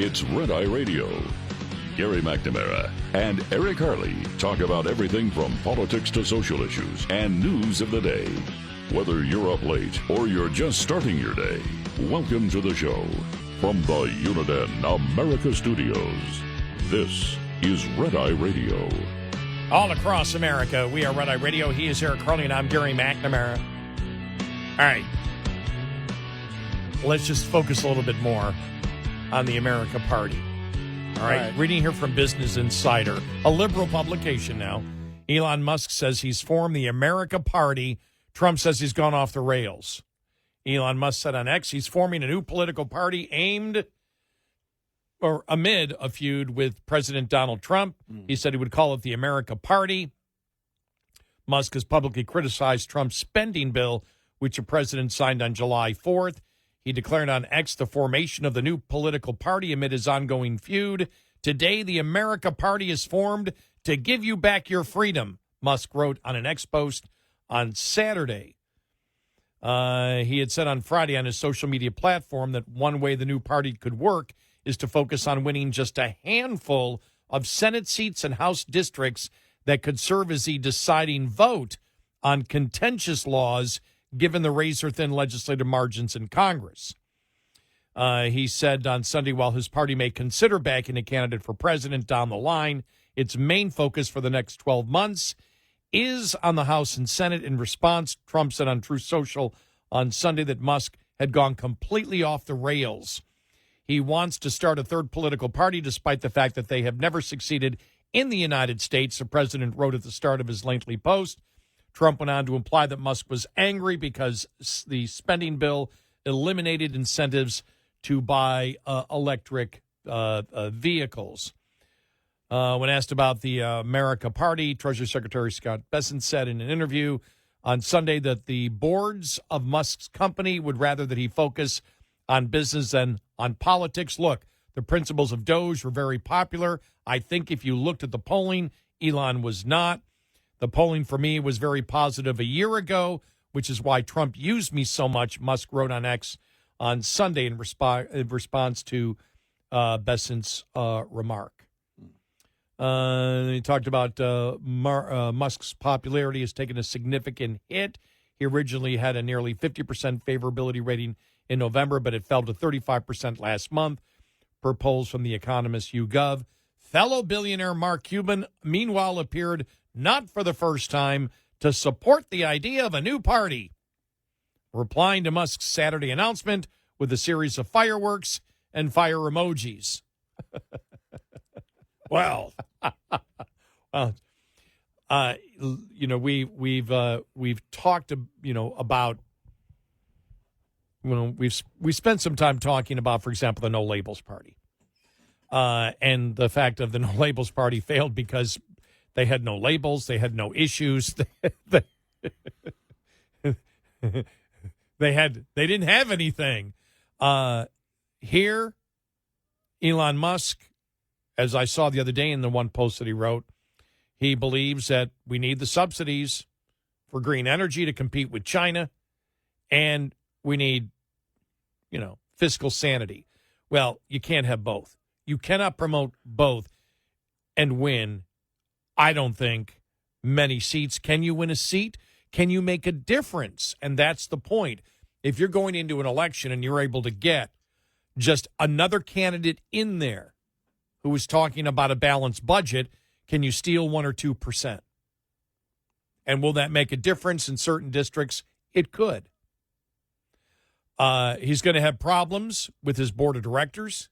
It's Red Eye Radio. Gary McNamara and Eric Harley talk about everything from politics to social issues and news of the day. Whether you're up late or you're just starting your day, welcome to the show. From the Uniden America Studios, this is Red Eye Radio. All across America, we are Red Eye Radio. He is Eric Harley, and I'm Gary McNamara. All right. Let's just focus a little bit more on the America Party. All right. Reading here from Business Insider, a liberal publication now. Elon Musk says he's formed the America Party. Trump says he's gone off the rails. Elon Musk said on X he's forming a new political party amid a feud with President Donald Trump. He said he would call it the America Party. Musk has publicly criticized Trump's spending bill, which the president signed on July 4th. He declared on X the formation of the new political party amid his ongoing feud. Today, the America Party is formed to give you back your freedom, Musk wrote on an X post on Saturday. He had said on Friday on his social media platform that one way the new party could work is to focus on winning just a handful of Senate seats and House districts that could serve as the deciding vote on contentious laws given the razor-thin legislative margins in Congress. He said on Sunday, while his party may consider backing a candidate for president down the line, its main focus for the next 12 months is on the House and Senate. In response, Trump said on Truth Social on Sunday that Musk had gone completely off the rails. He wants to start a third political party despite the fact that they have never succeeded in the United States, the president wrote at the start of his lengthy post. Trump went on to imply that Musk was angry because the spending bill eliminated incentives to buy electric vehicles. When asked about the America Party, Treasury Secretary Scott Bessent said in an interview on Sunday that the boards of Musk's company would rather that he focus on business than on politics. Look, the principles of Doge were very popular. I think if you looked at the polling, Elon was not. The polling for me was very positive a year ago, which is why Trump used me so much, Musk wrote on X on Sunday in response to Bessent's remark. He talked about Musk's popularity has taken a significant hit. He originally had a nearly 50% favorability rating in November, but it fell to 35% last month, per polls from The Economist YouGov. Fellow billionaire Mark Cuban, meanwhile, appeared not for the first time to support the idea of a new party, replying to Musk's Saturday announcement with a series of fireworks and fire emojis. Well, we've talked, about, we spent some time talking about, for example, the No Labels Party, and the fact of the No Labels Party failed because they had no labels, they had no issues, they didn't have anything. Here, Elon Musk, as I saw the other day in the one post that he wrote, he believes that we need the subsidies for green energy to compete with China, and we need, fiscal sanity. Well, you can't have both. You cannot promote both and win, I don't think, many seats. Can you win a seat? Can you make a difference? And that's the point. If you're going into an election and you're able to get just another candidate in there who is talking about a balanced budget, can you steal 1 or 2%? And will that make a difference in certain districts? It could. He's going to have problems with his board of directors.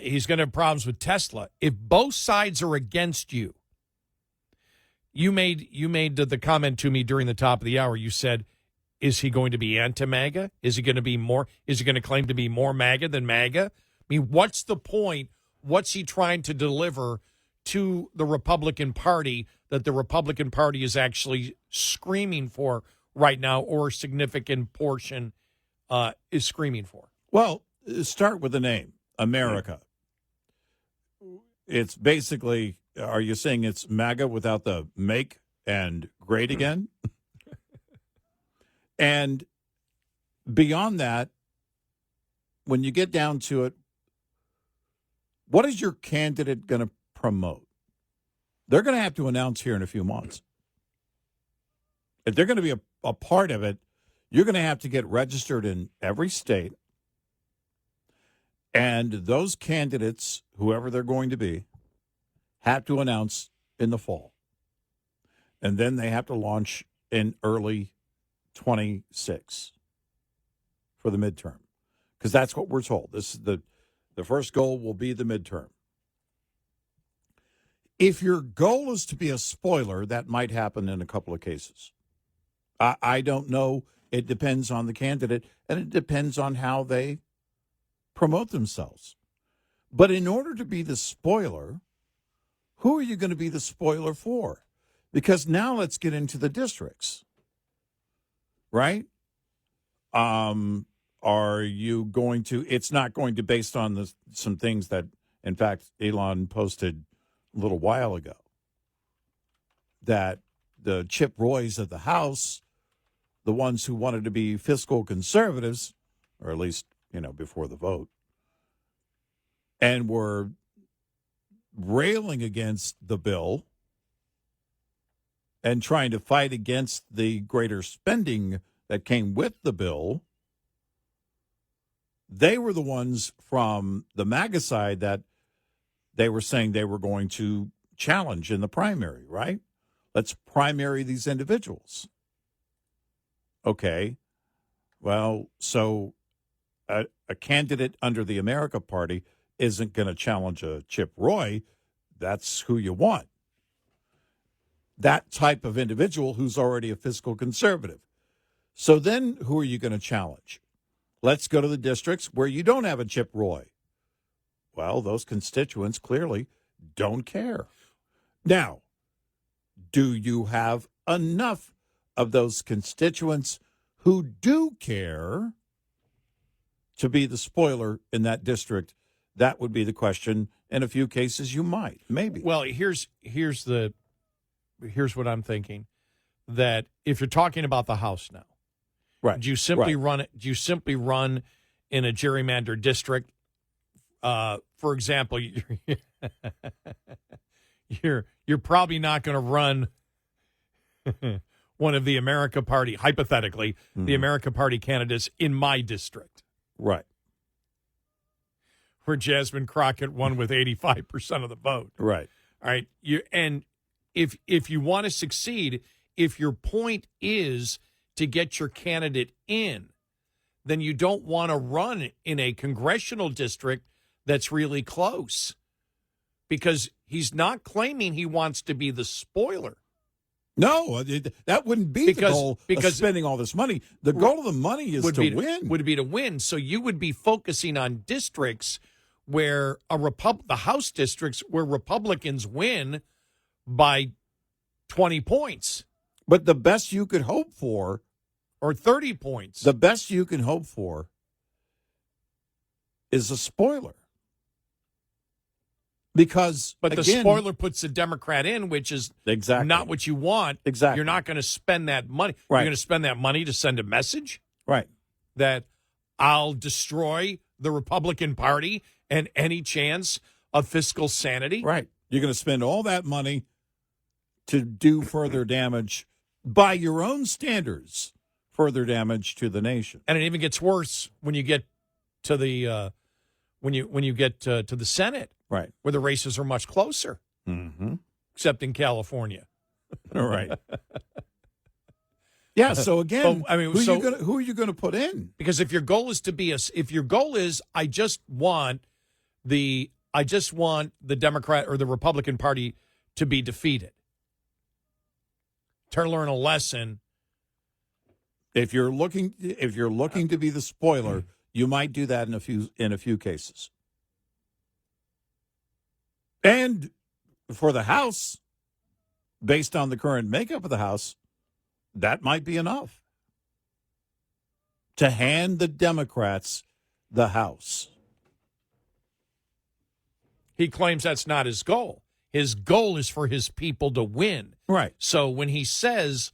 He's going to have problems with Tesla. If both sides are against you, you made the comment to me during the top of the hour. You said, is he going to be anti-MAGA? Is he going to claim to be more MAGA than MAGA? I mean, what's the point? What's he trying to deliver to the Republican Party that the Republican Party is actually screaming for right now, or a significant portion is screaming for? Well, start with the name, America. It's basically, are you saying it's MAGA without the make and great again? And beyond that, when you get down to it, what is your candidate going to promote? They're going to have to announce here in a few months. If they're going to be a part of it, you're going to have to get registered in every state. And those candidates, whoever they're going to be, have to announce in the fall. And then they have to launch in early 26 for the midterm. Because that's what we're told. This is the first goal will be the midterm. If your goal is to be a spoiler, that might happen in a couple of cases. I don't know. It depends on the candidate, and it depends on how they promote themselves. But in order to be the spoiler, who are you going to be the spoiler for? Because now let's get into the districts, right? Are you going to, it's not going to based on some things that, in fact, Elon posted a little while ago, that the Chip Roys of the House, the ones who wanted to be fiscal conservatives, or at least, before the vote, and were railing against the bill and trying to fight against the greater spending that came with the bill, they were the ones from the MAGA side that they were saying they were going to challenge in the primary, right? Let's primary these individuals. Okay. Well, so a candidate under the America Party isn't going to challenge a Chip Roy. That's who you want. That type of individual who's already a fiscal conservative. So then who are you going to challenge? Let's go to the districts where you don't have a Chip Roy. Well, those constituents clearly don't care. Now, do you have enough of those constituents who do care to be the spoiler in that district? That would be the question. In a few cases, you might, maybe. Well, here's what I'm thinking. That if you're talking about the House now, right? Do you simply run it? Do you simply run in a gerrymandered district? For example, you're probably not going to run one of the America Party, hypothetically, the America Party candidates in my district. Right. Where Jasmine Crockett won with 85% of the vote. Right. All right. And if you want to succeed, if your point is to get your candidate in, then you don't want to run in a congressional district that's really close, because he's not claiming he wants to be the spoiler. No, that wouldn't be the goal of spending all this money. The goal of the money is to win. Would be to win. So you would be focusing on districts where the House districts where Republicans win by 20 points. But the best you could hope for, or 30 points. The best you can hope for is a spoiler. But the spoiler puts a Democrat in, which is exactly not what you want. Exactly. You're not going to spend that money. Right. You're going to spend that money to send a message. Right. That I'll destroy the Republican Party and any chance of fiscal sanity. Right. You're going to spend all that money to do further damage by your own standards, further damage to the nation. And it even gets worse when you get to the when you get to the Senate. Right. Where the races are much closer, except in California. All right. Yeah. So again, who are you going to put in? Because if your goal is I just want the Democrat or the Republican Party to be defeated, to learn a lesson. If you're looking to be the spoiler, you might do that in a few cases. And for the House, based on the current makeup of the House, that might be enough to hand the Democrats the House. He claims that's not his goal. His goal is for his people to win. Right. So when he says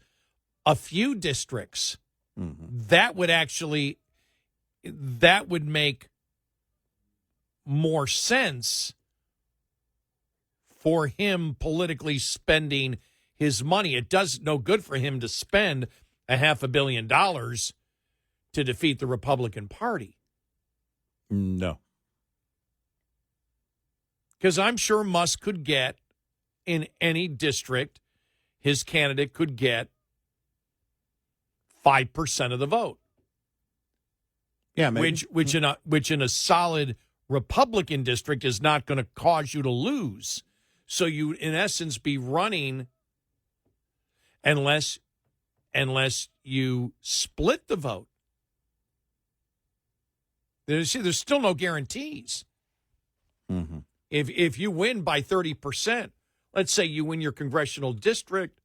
a few districts, that would make more sense for him politically spending his money. It does no good for him to spend $500 million to defeat the Republican Party. No. Because I'm sure Musk could get, in any district, his candidate could get 5% of the vote. Yeah, maybe. Which in a solid Republican district is not going to cause you to lose. So you, in essence, be running unless you split the vote. There's still no guarantees. Mm-hmm. If you win by 30%, let's say you win your congressional district,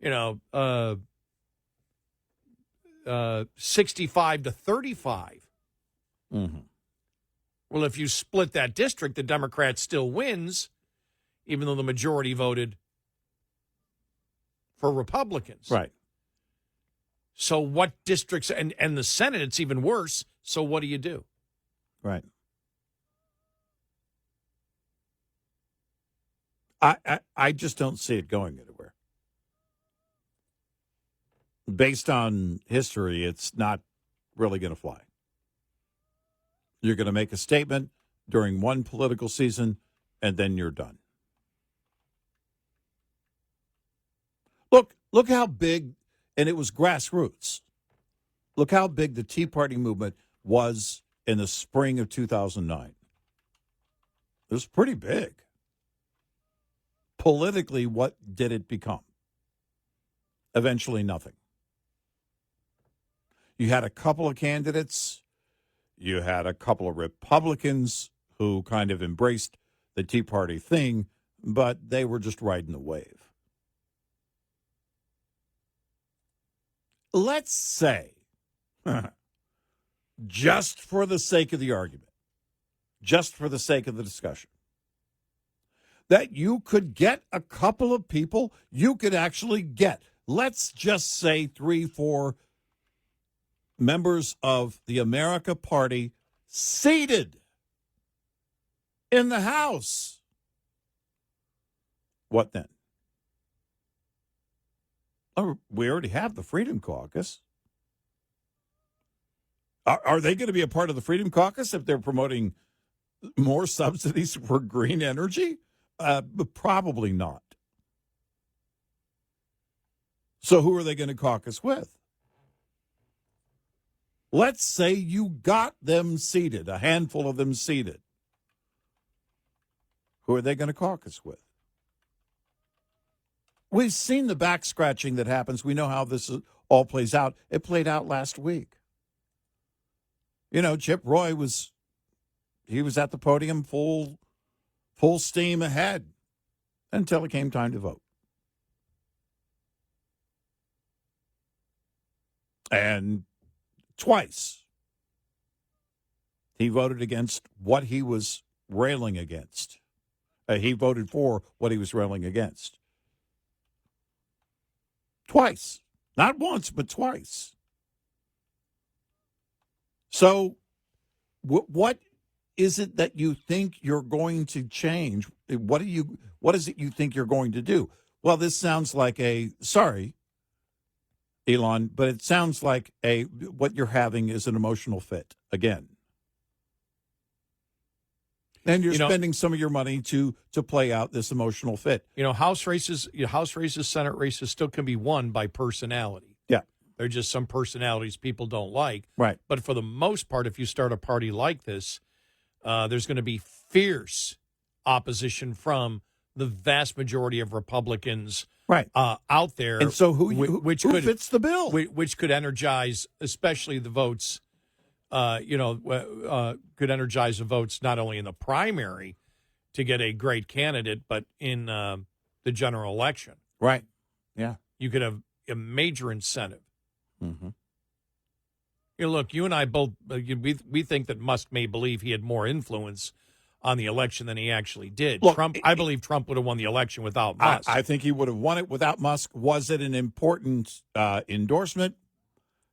65 to 35. Mm-hmm. Well, if you split that district, the Democrat still wins, even though the majority voted for Republicans. Right. So what districts, and the Senate, it's even worse. So what do you do? Right. I just don't see it going anywhere. Based on history, it's not really going to fly. You're going to make a statement during one political season, and then you're done. Look how big, and it was grassroots. Look how big the Tea Party movement was in the spring of 2009. It was pretty big. Politically, what did it become? Eventually, nothing. You had a couple of candidates. You had a couple of Republicans who kind of embraced the Tea Party thing, but they were just riding the wave. Let's say, just for the sake of the argument, just for the sake of the discussion, that you could get a couple of people, you could actually get, let's just say 3-4 members of the America Party seated in the House. What then? Oh, we already have the Freedom Caucus. Are they going to be a part of the Freedom Caucus if they're promoting more subsidies for green energy? But probably not. So who are they going to caucus with? Let's say you got them seated, a handful of them seated. Who are they going to caucus with? We've seen the back scratching that happens. We know how this all plays out. It played out last week. Chip Roy was at the podium full steam ahead until it came time to vote. And twice he voted against what he was railing against. He voted for what he was railing against. Twice. Not once, but twice. So what is it that you think you're going to change? What is it you think you're going to do? Well, this sounds like sorry, Elon, but it sounds like what you're having is an emotional fit again. And you're spending some of your money to play out this emotional fit. House races, Senate races still can be won by personality. Yeah. They're just some personalities people don't like. Right. But for the most part, if you start a party like this, there's going to be fierce opposition from the vast majority of Republicans out there. And so who fits the bill? Which could energize, especially the votes, could energize the votes not only in the primary to get a great candidate, but in the general election. Right. Yeah. You could have a major incentive. Mm-hmm. Look, you and I both, we think that Musk may believe he had more influence on the election than he actually did. Look, I believe Trump would have won the election without Musk. I think he would have won it without Musk. Was it an important endorsement?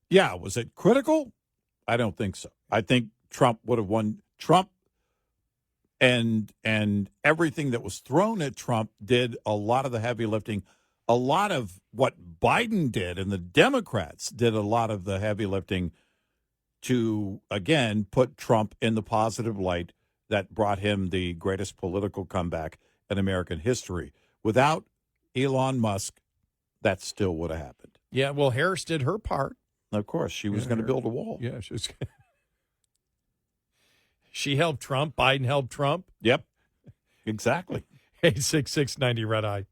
Yeah. Was it critical? I don't think so. I think Trump would have won. Trump and everything that was thrown at Trump did a lot of the heavy lifting. A lot of what Biden did and the Democrats did a lot of the heavy lifting to, again, put Trump in the positive light that brought him the greatest political comeback in American history. Without Elon Musk, that still would have happened. Yeah, well, Harris did her part. Of course, she was going to build a wall. Yeah, she helped Trump. Biden helped Trump. Yep, exactly. 86690 Red Eye.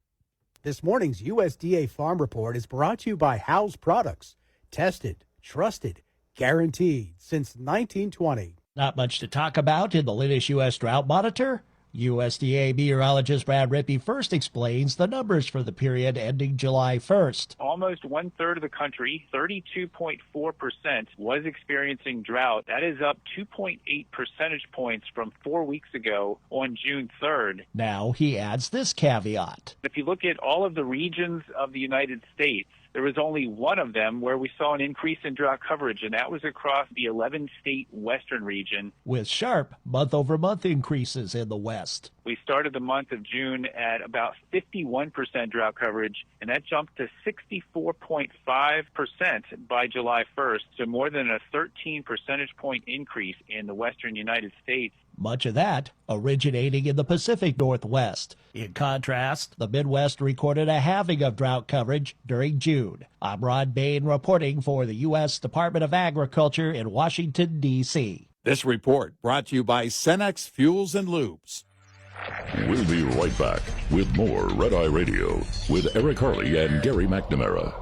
This morning's USDA Farm Report is brought to you by House Products. Tested, trusted, guaranteed since 1920. Not much to talk about in the latest U.S. drought monitor. USDA meteorologist Brad Rippey first explains the numbers for the period ending July 1st. Almost one-third of the country, 32.4%, was experiencing drought. That is up 2.8 percentage points from 4 weeks ago on June 3rd. Now he adds this caveat. If you look at all of the regions of the United States, there was only one of them where we saw an increase in drought coverage, and that was across the 11-state western region. With sharp month-over-month increases in the West. We started the month of June at about 51% drought coverage, and that jumped to 64.5% by July 1st, so more than a 13 percentage point increase in the western United States. Much of that originating in the Pacific Northwest. In contrast, the Midwest recorded a halving of drought coverage during June. I'm Rod Bain reporting for the U.S. Department of Agriculture in Washington, D.C. This report brought to you by Cenex Fuels and Lubes. We'll be right back with more Red Eye Radio with Eric Harley and Gary McNamara.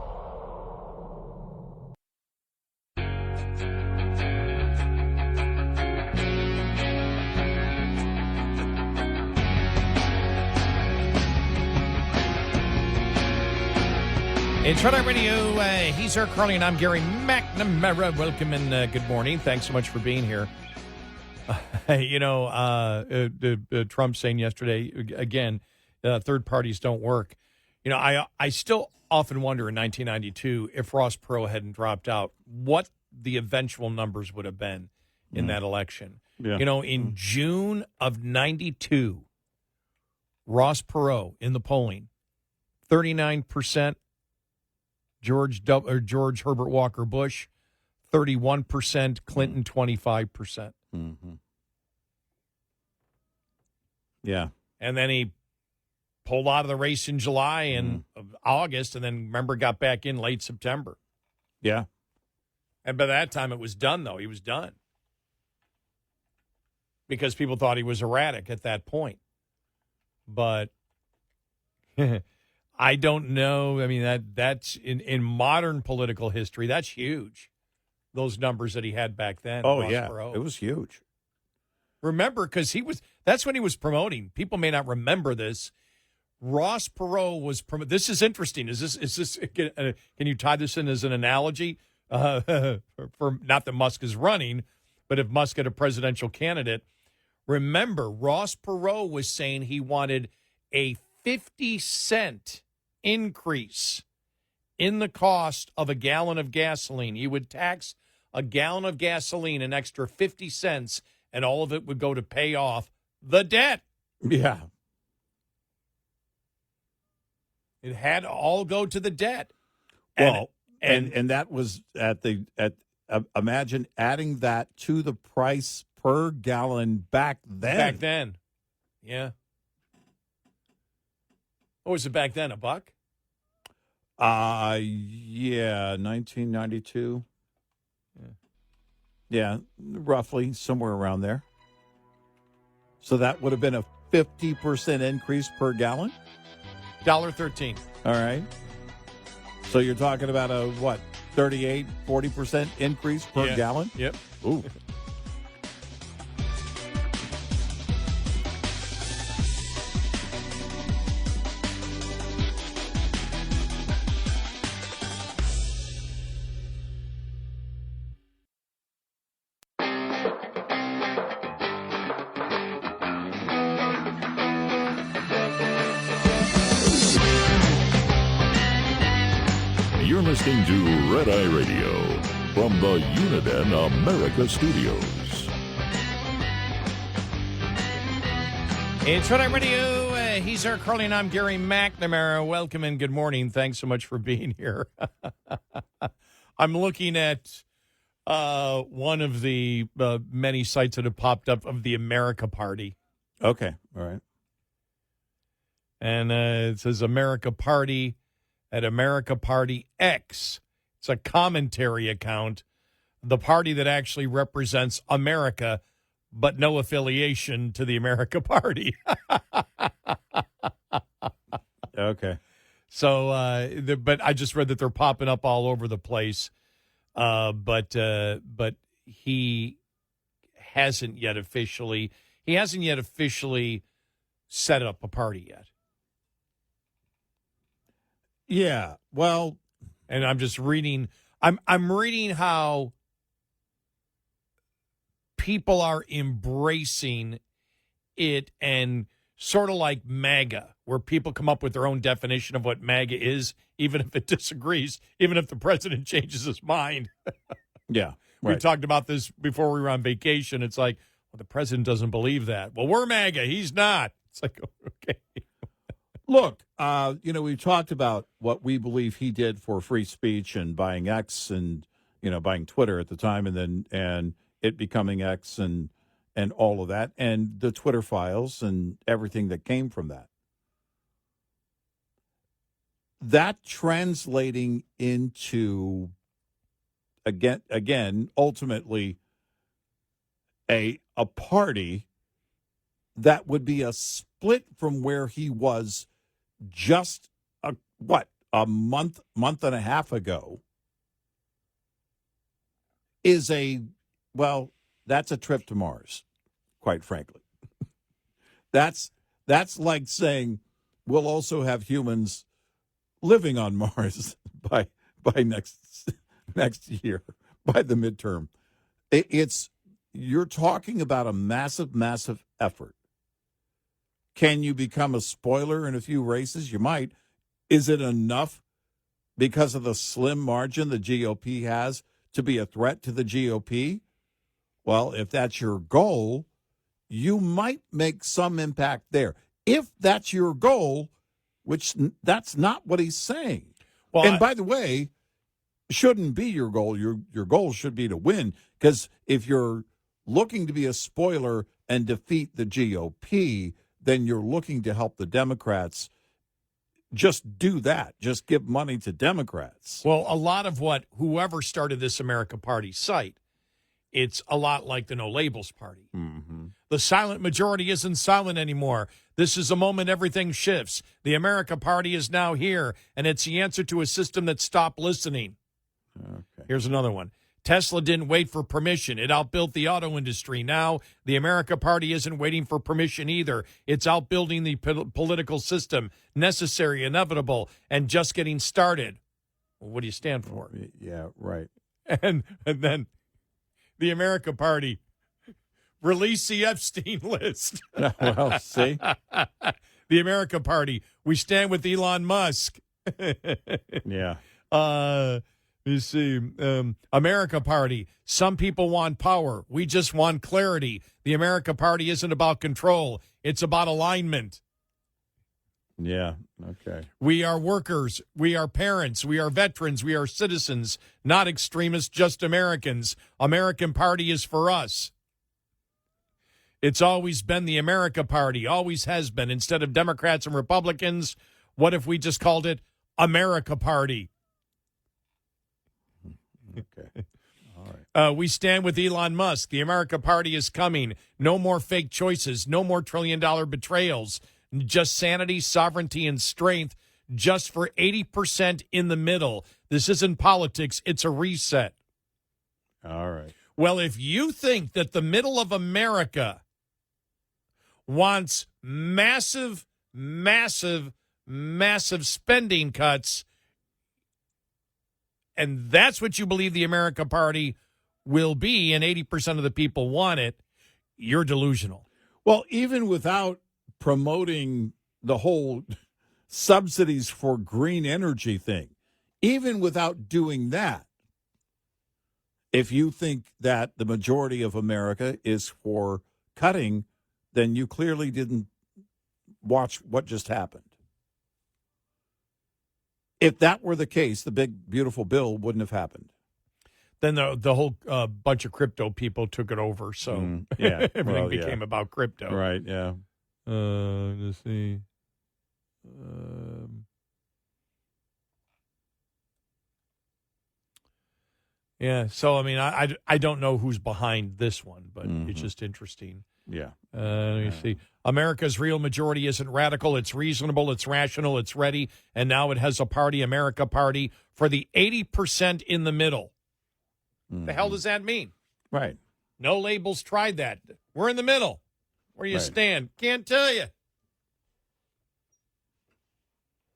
It's Red Eye Radio. He's Eric Harley, and I'm Gary McNamara. Welcome and good morning. Thanks so much for being here. Trump saying yesterday, again, third parties don't work. I still often wonder in 1992, if Ross Perot hadn't dropped out, what the eventual numbers would have been in that election. Yeah. In June of 92, Ross Perot in the polling, 39%. George Herbert Walker Bush, 31%. Clinton, 25%. Mm-hmm. Yeah. And then he pulled out of the race in July and August, and then, remember, got back in late September. Yeah. And by that time, it was done, though. He was done. Because people thought he was erratic at that point. But I don't know. I mean, that's in modern political history, that's huge. Those numbers that he had back then. Oh, Ross yeah. Perot. It was huge. Remember, because that's when he was promoting. People may not remember this. Ross Perot was this is interesting. Is this can you tie this in as an analogy? For not that Musk is running, but if Musk had a presidential candidate, remember, Ross Perot was saying he wanted a 50-cent increase in the cost of a gallon of gasoline. He would tax a gallon of gasoline an extra 50 cents, and all of it would go to pay off the debt. Yeah. It had to all go to the debt. Well, and that was imagine adding that to the price per gallon back then. Back then. Yeah. What was it back then, $1? Yeah, 1992. Yeah, roughly somewhere around there. So that would have been a 50% increase per gallon? $1.13. All right. So you're talking about a, 38, 40% increase per gallon? Yep. Ooh. You're listening to Red Eye Radio from the Uniden America Studios. It's What I'm Radio. He's Eric Harley, and I'm Gary McNamara. Welcome and good morning. Thanks so much for being here. I'm looking at one of the many sites that have popped up of the America Party. Okay, all right. And it says America Party at America Party X. It's a commentary account, the party that actually represents America, but no affiliation to the America Party. Okay. So, but I just read that they're popping up all over the place. But he hasn't yet officially set up a party yet. Yeah. Well, And I'm just reading. I'm reading how people are embracing it, and sort of like MAGA, where people come up with their own definition of what MAGA is, even if it disagrees, even if the president changes his mind. yeah. We Right. talked about this before we were on vacation. It's like, well, the president doesn't believe that. Well, we're MAGA. He's not. It's like, okay. Look, we talked about what we believe he did for free speech and buying X and, buying Twitter at the time and it becoming X and all of that and the Twitter files and everything that came from that. That translating into, again, ultimately a party that would be a split from where he was just a month and a half ago is that's a trip to Mars, quite frankly. That's like saying we'll also have humans living on Mars by next year, by the midterm. You're talking about a massive effort. Can you become a spoiler in a few races? You might. Is it enough because of the slim margin the GOP has to be a threat to the GOP? Well, if that's your goal, you might make some impact there. If that's your goal, which that's not what he's saying. Well, and by the way, shouldn't be your goal. Your goal should be to win, because if you're looking to be a spoiler and defeat the GOP, then you're looking to help the Democrats. Just do that. Just give money to Democrats. Well, a lot of whoever started this America Party site, it's a lot like the No Labels Party. Mm-hmm. The silent majority isn't silent anymore. This is a moment everything shifts. The America Party is now here, and it's the answer to a system that stopped listening. Okay. Here's another one. Tesla didn't wait for permission. It outbuilt the auto industry. Now, the America Party isn't waiting for permission either. It's outbuilding the political system. Necessary, inevitable, and just getting started. Well, what do you stand for? Yeah, right. And then the America Party, release the Epstein list. Well, see? The America Party, we stand with Elon Musk. Yeah. You see, America Party, some people want power. We just want clarity. The America Party isn't about control. It's about alignment. Yeah, okay. We are workers. We are parents. We are veterans. We are citizens, not extremists, just Americans. American Party is for us. It's always been the America Party, always has been. Instead of Democrats and Republicans, what if we just called it America Party? Okay. All right. We stand with Elon Musk. The America Party is coming. No more fake choices. No more trillion-dollar betrayals. Just sanity, sovereignty, and strength. Just for 80% in the middle. This isn't politics. It's a reset. All right. Well, if you think that the middle of America wants massive spending cuts, and that's what you believe the America Party will be, and 80% of the people want it, you're delusional. Well, even without promoting the whole subsidies for green energy thing, even without doing that, if you think that the majority of America is for cutting, then you clearly didn't watch what just happened. If that were the case, the big, beautiful bill wouldn't have happened. Then the whole bunch of crypto people took it over, so yeah, everything became about crypto. Right, yeah. Let's see. Yeah, so, I mean, I don't know who's behind this one, but it's just interesting. Yeah. Let me see. America's real majority isn't radical. It's reasonable. It's rational. It's ready. And now it has a party, America Party, for the 80% in the middle. The hell does that mean? Right. No labels tried that. We're in the middle. Where you stand? Can't tell you.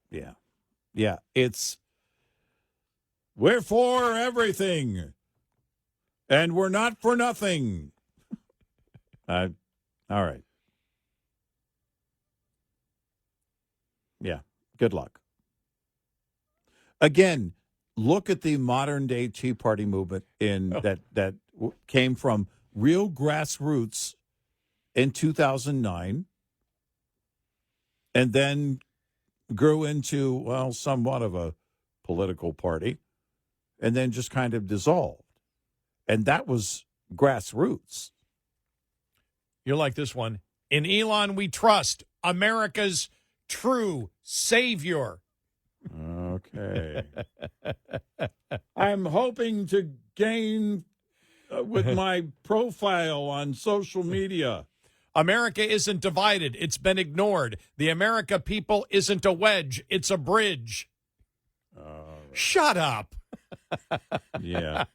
Yeah. Yeah. We're for everything. And we're not for nothing. All right. Yeah. Good luck. Again, look at the modern day Tea Party movement that came from real grassroots in 2009 and then grew into, well, somewhat of a political party and then just kind of dissolved. And that was grassroots. You'll like this one. In Elon we trust, America's true savior. Okay. I'm hoping to gain with my profile on social media. America isn't divided. It's been ignored. The America people isn't a wedge. It's a bridge. Shut up. Yeah.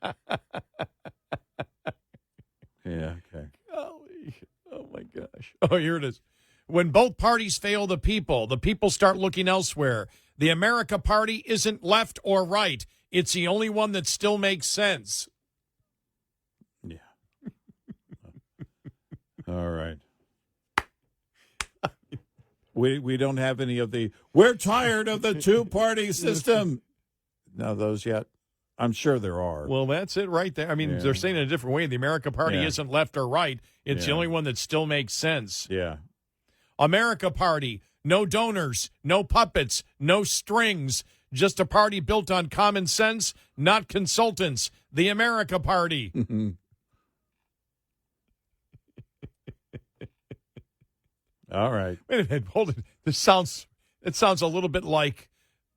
Yeah, okay. Golly. Oh, my gosh. Oh, here it is. When both parties fail the people start looking elsewhere. The America Party isn't left or right. It's the only one that still makes sense. Yeah. All right. We don't have any of the, we're tired of the two-party system. No, those yet? I'm sure there are. Well, that's it right there. I mean, they're saying it in a different way. The America Party isn't left or right. It's the only one that still makes sense. Yeah. America Party, no donors, no puppets, no strings. Just a party built on common sense, not consultants. The America Party. All right. Wait a minute, hold it. It sounds a little bit like,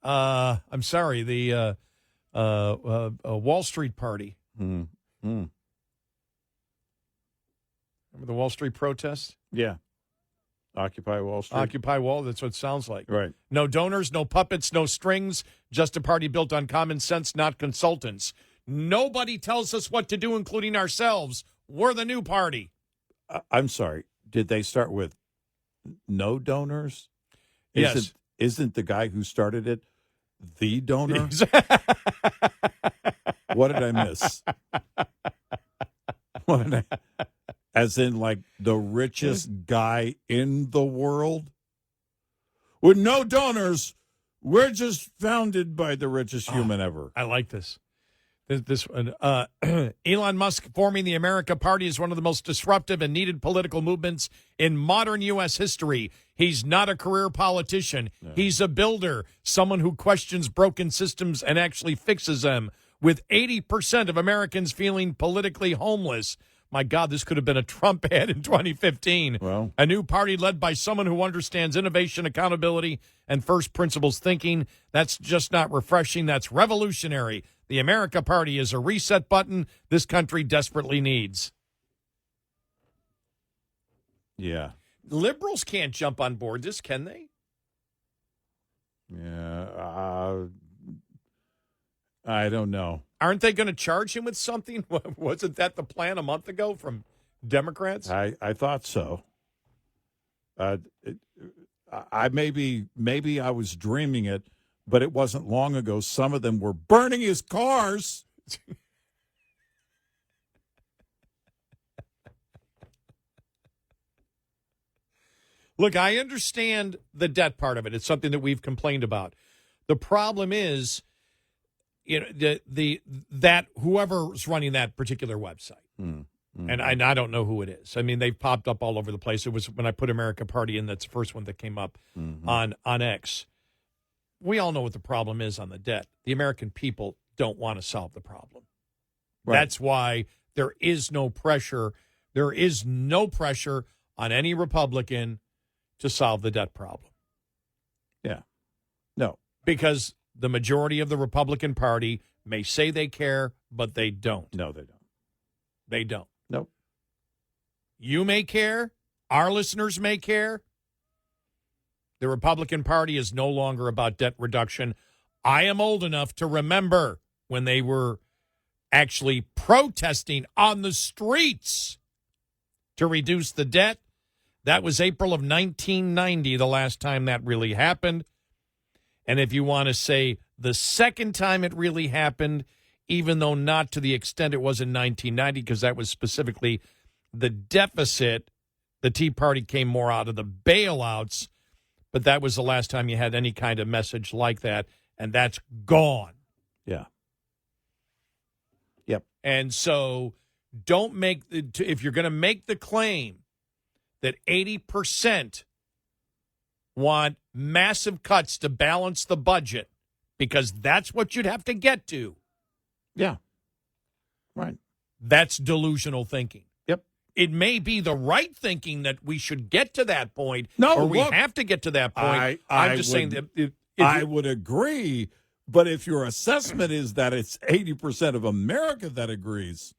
I'm sorry, the Wall Street Party. Remember the Wall Street protests? Yeah. Occupy Wall Street. Occupy Wall, that's what it sounds like. Right. No donors, no puppets, no strings, just a party built on common sense, not consultants. Nobody tells us what to do, including ourselves. We're the new party. I'm sorry. Did they start with no donors? Yes. Isn't the guy who started it the donor? What did I miss? What did I... As in, like, the richest guy in the world? With no donors, we're just founded by the richest human ever. I like this. This one. Elon Musk forming the America Party is one of the most disruptive and needed political movements in modern U.S. history. He's not a career politician. No. He's a builder, someone who questions broken systems and actually fixes them. With 80% of Americans feeling politically homeless, my God, this could have been a Trump ad in 2015. Well, a new party led by someone who understands innovation, accountability, and first principles thinking. That's just not refreshing. That's revolutionary. The America Party is a reset button this country desperately needs. Yeah. Liberals can't jump on board this, can they? Yeah. I don't know. Aren't they going to charge him with something? Wasn't that the plan a month ago from Democrats? I thought so. I maybe I was dreaming it, but it wasn't long ago. Some of them were burning his cars. Look, I understand the debt part of it. It's something that we've complained about. The problem is, you know, that whoever's running that particular website, And I don't know who it is. I mean, they've popped up all over the place. It was when I put America Party in, that's the first one that came up on X. We all know what the problem is on the debt. The American people don't want to solve the problem. Right. That's why there is no pressure. There is no pressure on any Republican to solve the debt problem. Yeah. No. Because the majority of the Republican Party may say they care, but they don't. No, they don't. They don't. Nope. You may care. Our listeners may care. The Republican Party is no longer about debt reduction. I am old enough to remember when they were actually protesting on the streets to reduce the debt. That was April of 1990, the last time that really happened. And if you want to say the second time it really happened, even though not to the extent it was in 1990, because that was specifically the deficit, the Tea Party came more out of the bailouts, but that was the last time you had any kind of message like that, and that's gone. Yeah. Yep. And so don't make, if you're going to make the claim that 80% want massive cuts to balance the budget, because that's what you'd have to get to. Yeah. Right. That's delusional thinking. Yep. It may be the right thinking that we should get to that point, no, or we look, have to get to that point. I'm just saying that I would agree, but if your assessment is that it's 80% of America that agrees,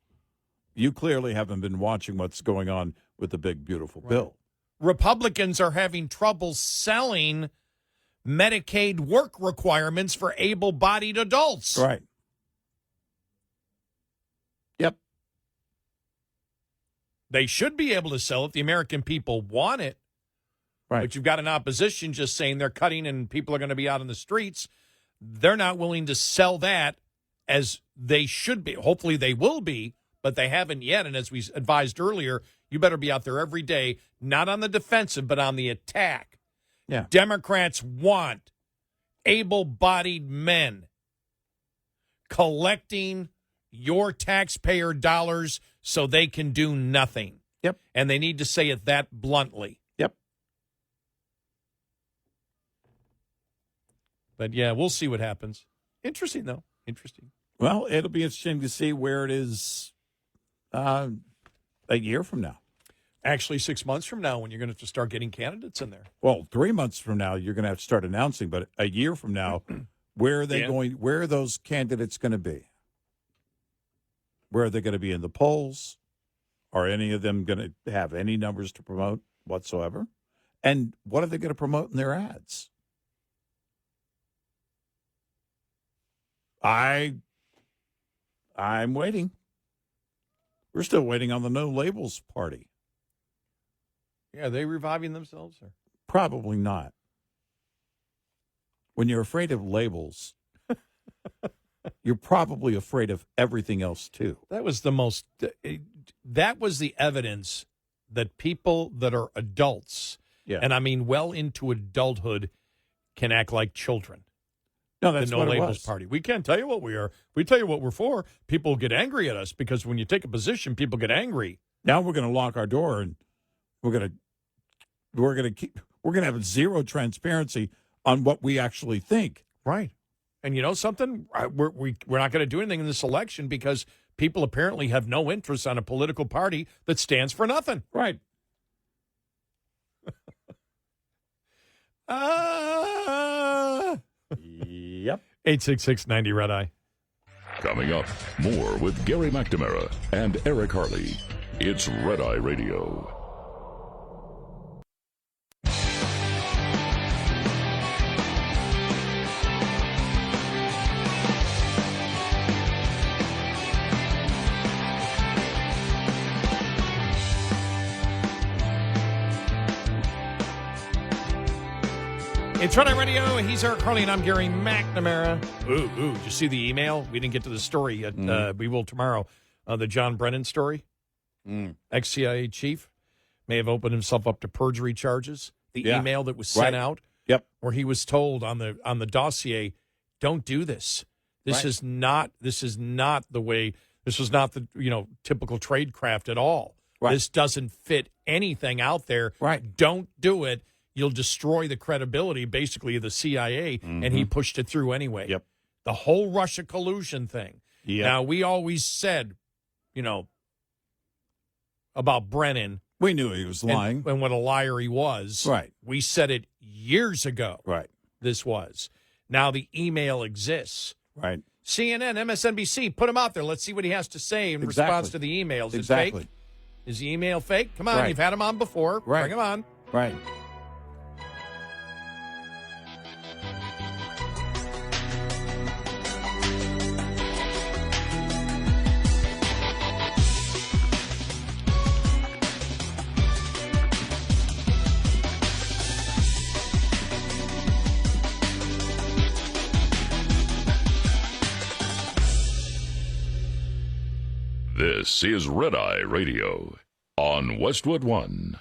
you clearly haven't been watching what's going on with the big, beautiful bill. Republicans are having trouble selling Medicaid work requirements for able-bodied adults. Right. Yep. They should be able to sell it. The American people want it. Right. But you've got an opposition just saying they're cutting and people are going to be out in the streets. They're not willing to sell that as they should be. Hopefully they will be, but they haven't yet. And as we advised earlier, you better be out there every day, not on the defensive, but on the attack. Yeah. Democrats want able-bodied men collecting your taxpayer dollars so they can do nothing. Yep. And they need to say it that bluntly. Yep. But, yeah, we'll see what happens. Interesting, though. Interesting. Well, it'll be interesting to see where it is a year from now. Actually, 6 months from now when you're going to have to start getting candidates in there. Well, 3 months from now, you're going to have to start announcing. But a year from now, where are they going? Where are those candidates going to be? Where are they going to be in the polls? Are any of them going to have any numbers to promote whatsoever? And what are they going to promote in their ads? I'm waiting. We're still waiting on the No Labels Party. Yeah, are they reviving themselves? Or? Probably not. When you're afraid of labels, you're probably afraid of everything else, too. That was the evidence that people that are adults, and I mean well into adulthood, can act like children. No, that's the No Labels Party. We can't tell you what we are. We tell you what we're for. People get angry at us because when you take a position, people get angry. Now we're going to lock our door and we're going to have zero transparency on what we actually think. Right. And you know something? We're not going to do anything in this election because people apparently have no interest on a political party that stands for nothing. Right. Yep. 866-90 Red Eye. Coming up, more with Gary McNamara and Eric Harley. It's Red Eye Radio. It's Red Eye Radio. He's Eric Harley, and I'm Gary McNamara. Ooh, did you see the email? We didn't get to the story yet. We will tomorrow. The John Brennan story. Ex-CIA chief may have opened himself up to perjury charges. The email that was sent out, where he was told on the dossier, "Don't do this. This is not the way. This was not the typical tradecraft at all. Right. This doesn't fit anything out there. Right. Don't do it. You'll destroy the credibility, basically, of the CIA, and he pushed it through anyway. Yep. The whole Russia collusion thing. Yep. Now, we always said, about Brennan. We knew he was lying. And what a liar he was. Right. We said it years ago. Right. This was. Now the email exists. Right. CNN, MSNBC, put him out there. Let's see what he has to say in response to the emails. Is it fake? Is the email fake? Come on, you've had him on before. Right. Bring him on. Right. This is Red Eye Radio on Westwood One.